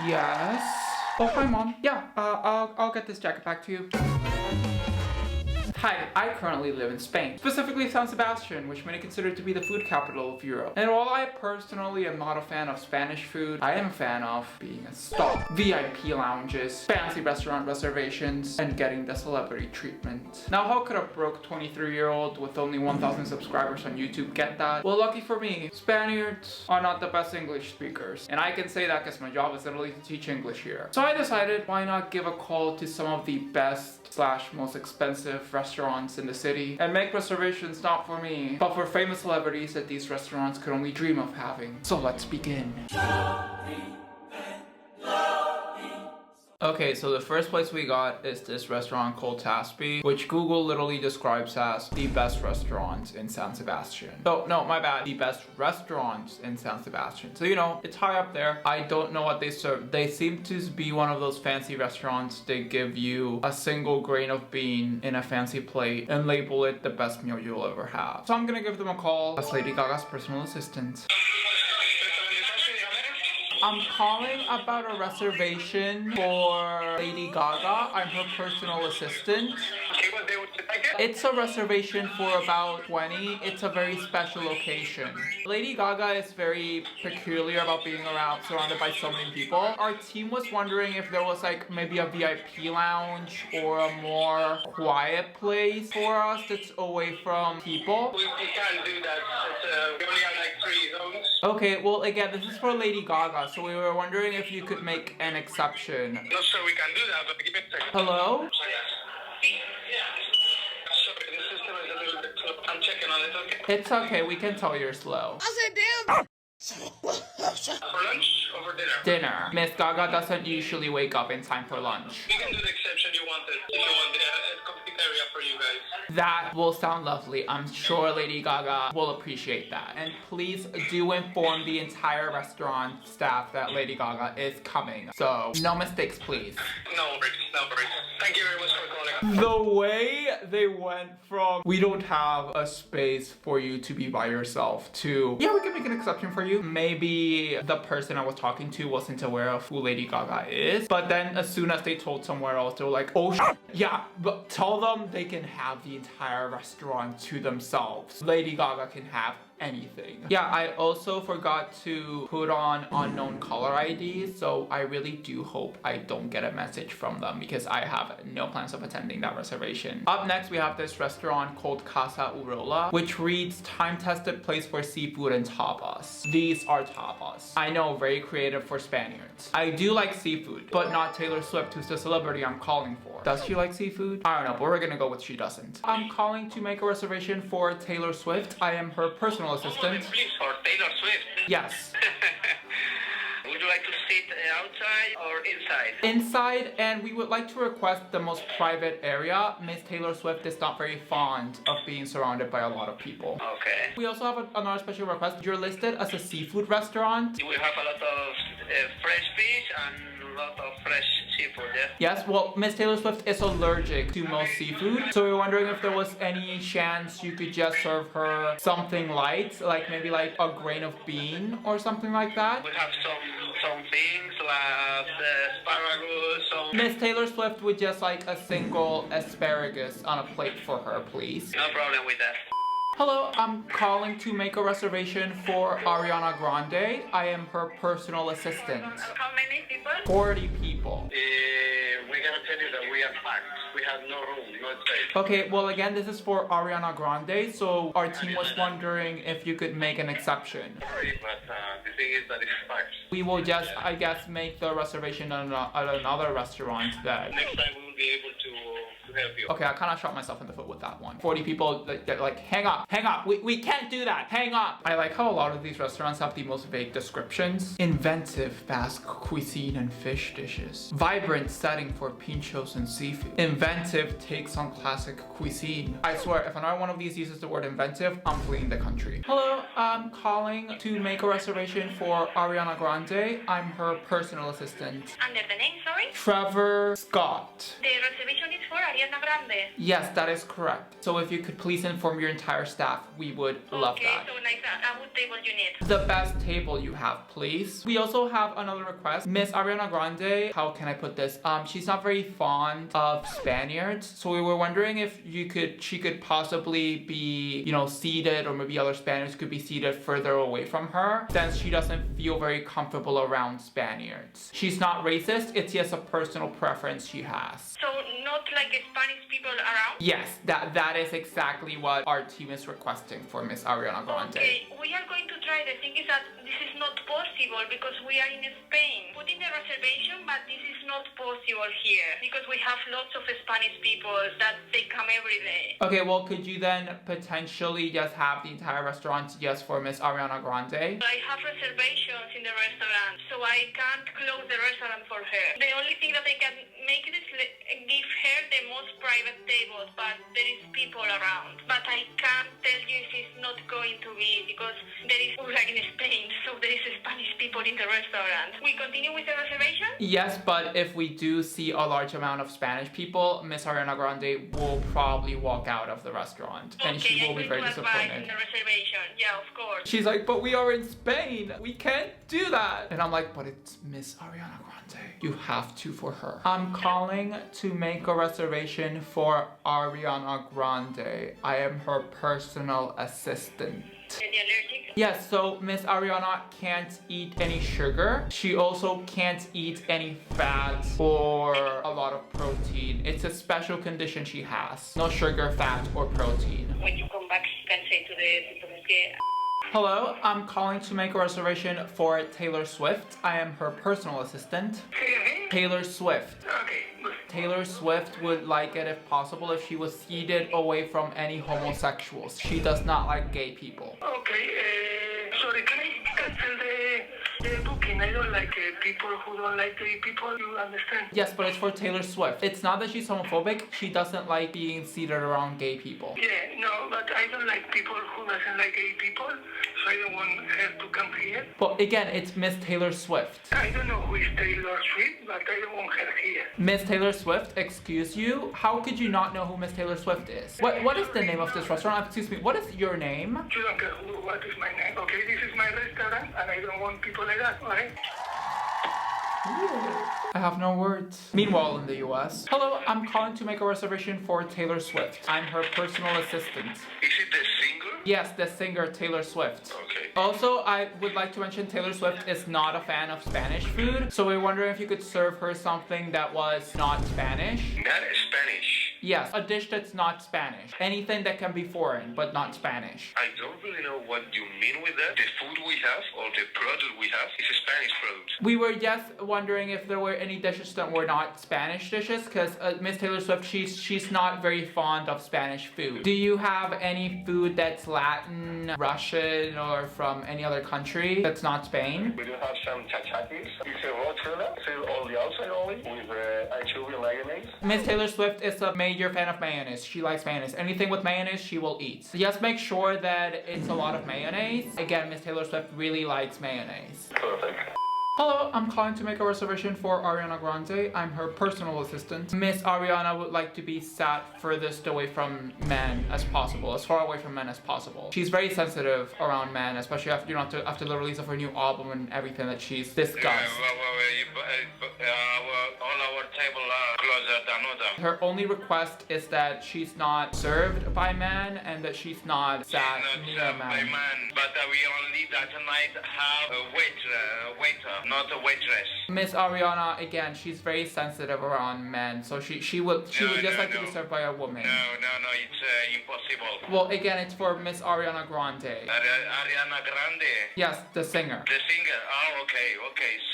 Yes. Oh, hi, Mom. Yeah, I'll get this jacket back to you. Hi, I currently live in Spain, specifically San Sebastian, which many consider to be the food capital of Europe. And while I personally am not a fan of Spanish food, I am a fan of being a star. VIP lounges, fancy restaurant reservations, and getting the celebrity treatment. Now, how could a broke 23-year-old with only 1,000 subscribers on YouTube get that? Well, lucky for me, Spaniards are not the best English speakers. And I can say that because my job is literally to teach English here. So I decided, why not give a call to some of the best / most expensive restaurants in the city and make reservations not for me, but for famous celebrities that these restaurants could only dream of having. So let's begin. Okay, so the first place we got is this restaurant called Taspi, which Google literally describes as the best restaurant in San Sebastian. Oh, no, my bad. The best restaurants in San Sebastian. So, you know, it's high up there. I don't know what they serve. They seem to be one of those fancy restaurants. They give you a single grain of bean in a fancy plate and label it the best meal you'll ever have. So I'm gonna give them a call as Lady Gaga's personal assistant. I'm calling about a reservation for Lady Gaga. I'm her personal assistant. It's a reservation for about 20. It's a very special occasion. Lady Gaga is very peculiar about being around surrounded by so many people. Our team was wondering if there was like maybe a VIP lounge or a more quiet place for us that's away from people. We can't do that. We only have like 3 zones. Okay, well again, this is for Lady Gaga, so we were wondering if you could make an exception. Not sure we can do that, but give me a second. Hello? Sorry, the system is a little bit slow. I'm checking on it, okay? It's okay, we can tell you're slow. For lunch or for dinner? Dinner. Miss Gaga doesn't usually wake up in time for lunch. We can do the exception you wanted. If you want a complete area for you guys. That will sound lovely. I'm sure Lady Gaga will appreciate that. And please do inform the entire restaurant staff that Lady Gaga is coming. So, no mistakes, please. No worries, no worries. Thank you very much for calling. The way they went from, we don't have a space for you to be by yourself, to, yeah, we can make an exception for you. Maybe the person I was talking to wasn't aware of who Lady Gaga is. But then as soon as they told somewhere else, they were like, oh, yeah, but tell them they can have the entire restaurant to themselves. Lady Gaga can have anything. Yeah, I also forgot to put on unknown caller IDs, so I really do hope I don't get a message from them because I have no plans of attending that reservation. Up next, we have this restaurant called Casa Urola, which reads time-tested place for seafood and tapas. These are tapas. I know, very creative for Spaniards. I do like seafood, but not Taylor Swift, who's the celebrity I'm calling for. Does she like seafood? I don't know, but we're gonna go with she doesn't. I'm calling to make a reservation for Taylor Swift. I am her personal assistant. Please, for Taylor Swift. Yes. Would you like to sit outside or inside? Inside, and we would like to request the most private area. Miss Taylor Swift is not very fond of being surrounded by a lot of people. Okay. We also have another special request. You're listed as a seafood restaurant. We have a lot of fresh fish and a lot of fresh seafood, yeah? Yes, well, Miss Taylor Swift is allergic to most seafood, so we were wondering if there was any chance you could just serve her something light, like maybe like a grain of bean or something like that. We have some things like asparagus, Miss Taylor Swift would just like a single asparagus on a plate for her, please. No problem with that. Hello, I'm calling to make a reservation for Ariana Grande. I am her personal assistant. How many people? 40 people. We're gonna tell you that we are packed. We have no room, no space. Okay, well again, this is for Ariana Grande, so our team was wondering if you could make an exception. Sorry, but the thing is that it's packed. We will just, I guess, make the reservation at another restaurant then. Next time we will be able to help you. Okay, I kind of shot myself in the foot with that one. 40 people, they're like, hang up, we can't do that, hang up. I like how a lot of these restaurants have the most vague descriptions. Inventive Basque cuisine and fish dishes. Vibrant setting for pinchos and seafood. Inventive takes on classic cuisine. I swear, if another one of these uses the word inventive, I'm fleeing the country. Hello, I'm calling to make a reservation for Ariana Grande. I'm her personal assistant. Under the name, sorry? Trevor Scott. The reservation is for Ariana Grande. Yes, that is correct. So if you could please inform your entire staff, we would love that. Okay, so like what table you need? The best table you have, please. We also have another request. Miss Ariana Grande, how can I put this? She's not very fond of Spaniards, so we were wondering if she could possibly be, you know, seated, or maybe other Spaniards could be seated further away from her, since she doesn't feel very comfortable around Spaniards. She's not racist, it's just a personal preference she has. So not like Spanish people around? Yes, that is exactly what our team is requesting for Miss Ariana Grande. Okay, we are going to try. The thing is that this is not possible because we are in Spain. Put in the reservation, but this is not possible here because we have lots of Spanish people that they come every day. Okay, well, could you then potentially just have the entire restaurant just for Miss Ariana Grande? I have reservations in the restaurant, so I can't close the restaurant for her. The only thing that I can make is give her the most private tables, but there is people around. But I can't tell you if it's not going to be because there is like in Spain, so there is Spanish people in the restaurant. We continue with the reservation? Yes, but if we do see a large amount of Spanish people, Miss Ariana Grande will probably walk out of the restaurant, and okay, she will be very disappointed. In the reservation. Yeah, of course. She's like, but we are in Spain. We can't do that. And I'm like, but it's Miss Ariana Grande. You have to for her. I'm calling to make a reservation for Ariana Grande. I am her personal assistant. Any allergic? Yes, so Miss Ariana can't eat any sugar. She also can't eat any fat or a lot of protein. It's a special condition she has. No sugar, fat, or protein. When you come back, you can say to the people que... Hello, I'm calling to make a reservation for Taylor Swift. I am her personal assistant. Taylor Swift. Okay, good. Taylor Swift would like it if possible if she was seated away from any homosexuals. She does not like gay people. Okay, sorry, can I cancel the booking? I don't like people who don't like gay people, you understand? Yes, but it's for Taylor Swift. It's not that she's homophobic, she doesn't like being seated around gay people. Yeah, no, but I don't like people who doesn't like gay people, so I don't want her to come here. But again, it's Miss Taylor Swift. I don't know who is Taylor Swift, but I don't want her here. Miss Taylor Swift, excuse you? How could you not know who Miss Taylor Swift is? What is the name of this restaurant? Excuse me, what is your name? You don't care what is my name, okay? This is my restaurant, and I don't want people like that, alright? I have no words. Meanwhile, in the US. Hello, I'm calling to make a reservation for Taylor Swift. I'm her personal assistant. Is it the singer? Yes, the singer Taylor Swift. Okay. Also, I would like to mention Taylor Swift is not a fan of Spanish food, so we're wondering if you could serve her something that was not Spanish. Not Spanish. Yes, a dish that's not Spanish. Anything that can be foreign, but not Spanish. I don't really know what you mean with that. The food we have, or the product we have, is a Spanish product. We were just wondering if there were any dishes that were not Spanish dishes, because Miss Taylor Swift, she's not very fond of Spanish food. Do you have any food that's Latin, Russian, or from any other country that's not Spain? We do have some chachatis. It's a raw tuna, served on the outside only, with anchovy mayonnaise. Miss Taylor Swift is a major fan of mayonnaise. She likes mayonnaise. Anything with mayonnaise, she will eat. So just make sure that it's a lot of mayonnaise. Again, Miss Taylor Swift really likes mayonnaise. Perfect. Hello, I'm calling to make a reservation for Ariana Grande. I'm her personal assistant. Miss Ariana would like to be sat furthest away from men as possible, as far away from men as possible. She's very sensitive around men, especially after, you know, after the release of her new album and everything that she's discussed. All our table are closer than other. Her only request is that she's not served by men and that she's not sat near a man. But we only that night have a waiter, not a waitress. Miss Ariana, again, she's very sensitive around men, so she would just like to be served by a woman. No, it's impossible. Well, again, it's for Miss Ariana Grande. Ariana Grande. Yes, the singer. The singer. Oh, okay.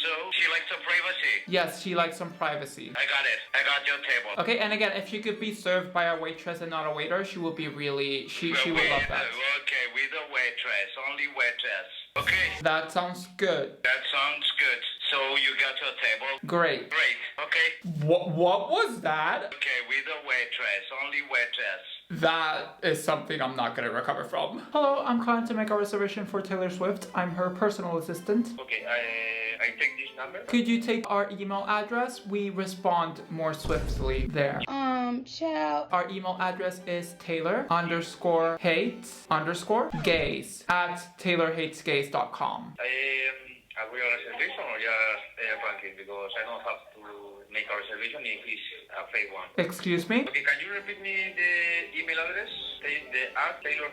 So she likes some privacy. Yes, she likes some privacy. I got it. I got your table. Okay, and again, if she could be served by a waitress and not a waiter, she would be really, she would love that. Okay, with a waitress, only waitress. Okay. That sounds good. That sounds good. So you got your table? Great. Great. Okay. What was that? Okay, with a waitress, only waitress. That is something I'm not gonna recover from. Hello, I'm calling to make a reservation for Taylor Swift. I'm her personal assistant. Okay, I take this number. Could you take our email address? We respond more swiftly there. Child. Our email address is Taylor_hates_gays@TaylorHatesGays.com. Agree on reservation or just banking? Because I don't have to make a reservation if it's a fake one. Excuse me? Okay, can you repeat me the email address? The at Taylor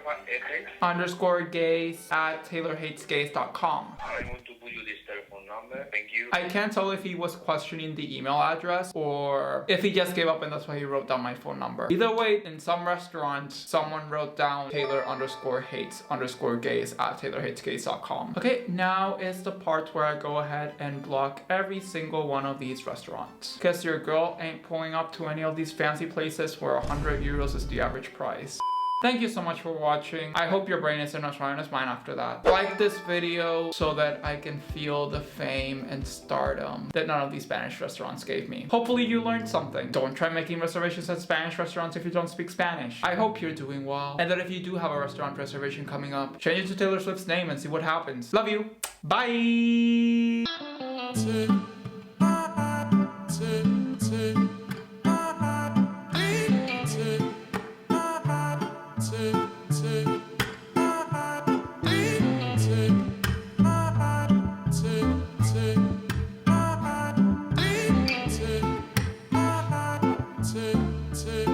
_gays@TaylorHatesGays.com. I'm going to put you this telephone number. Thank you. I can't tell if he was questioning the email address or if he just gave up and that's why he wrote down my phone number. Either way, in some restaurants, someone wrote down Taylor_hates_gays@TaylorHatesGays.com. Okay, now is the part where I go ahead and block every single one of these restaurants. Guess your girl ain't pulling up to any of these fancy places where 100 euros is the average price. Thank you so much for watching. I hope your brain isn't as strong as mine after that. Like this video so that I can feel the fame and stardom that none of these Spanish restaurants gave me. Hopefully you learned something. Don't try making reservations at Spanish restaurants if you don't speak Spanish. I hope you're doing well. And that if you do have a restaurant reservation coming up, change it to Taylor Swift's name and see what happens. Love you. Bye.